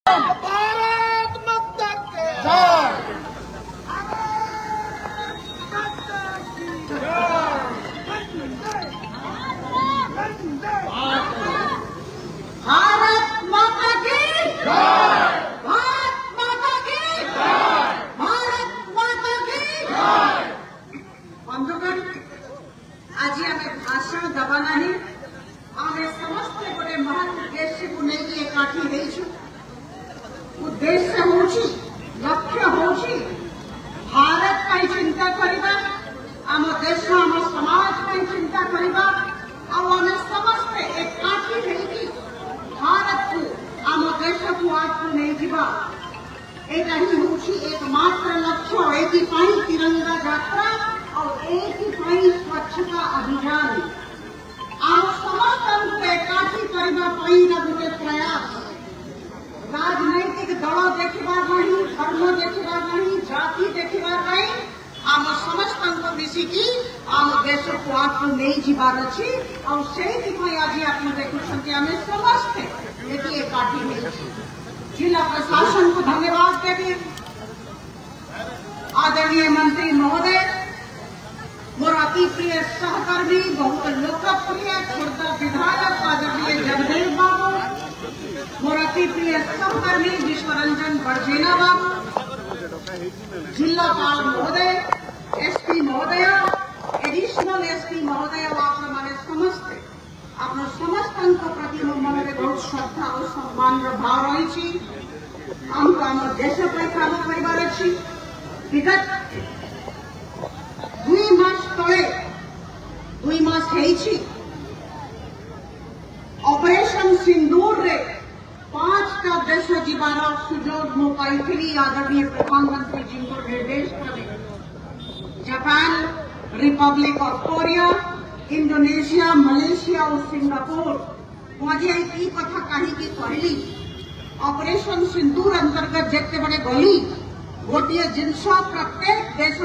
भारत माता की जय। भारत माता की जय। भारत माता की जय। भारत माता की जय। बंधुगण, आज आम भाषण दबा नहीं, आम समस्ते गोटे महान उद्देश्य को लेकिन एकाठी होइछु। उद्देश्य होछि, लक्ष्य होछि भारत पर चिंता करबा, आम देश आम समाज पर चिंता करबा, आम समस्ते एकाठी होइकी भारत को आम देश को आगू नहीं जीवा। एटा ही होछि एकमात्र लक्ष्य। एथिपाई तिरंगा यात्रा और एथिपाई स्वच्छता अभियान आम समस्त एकाठी करबा पई ना गोटे प्रयास। राजनैतिक दल देखा नहीं, धर्म देखा नहीं, जाति देखा नहीं, आम समस्त मिसिकी आम देश को आगू नहीं जीवार अच्छी। और से आज आप देखुं आम समस्ते ये एकाठी हो। जिला प्रशासन को धन्यवाद देवी। आदरणीय मंत्री महोदय, मोर अति प्रिय सहकर्मी, बहुत लोकप्रिय खुर्दा विधायक आदरणीय जगदेव बाबू, मोर अति प्रिय सहकर्मी विश्वरंजन बड़जेना बाबू, जिलापाल महोदय, एसपी महोदय, एडिशनल एसपी महोदय, आपने समस्ते आप समस्त प्रति मो मन में बहुत श्रद्धा और सम्मान भाव रही। आमको आम देश पर काम कर विगत 2 मास तले 2 मास ऑपरेशन सिंदूर रे 5टा देश जीवार सुजोग मो पाई। आदरणीय प्रधानमंत्री जी को निर्देश क्रमे Japan, Republic of Korea, Indonesia, Malaysia और सिंगापुर मुझे ये कथा कहीं कहली। ऑपरेशन सिंदूर अंतर्गत जिते बड़े गली गोटे जिनस प्रत्येक देश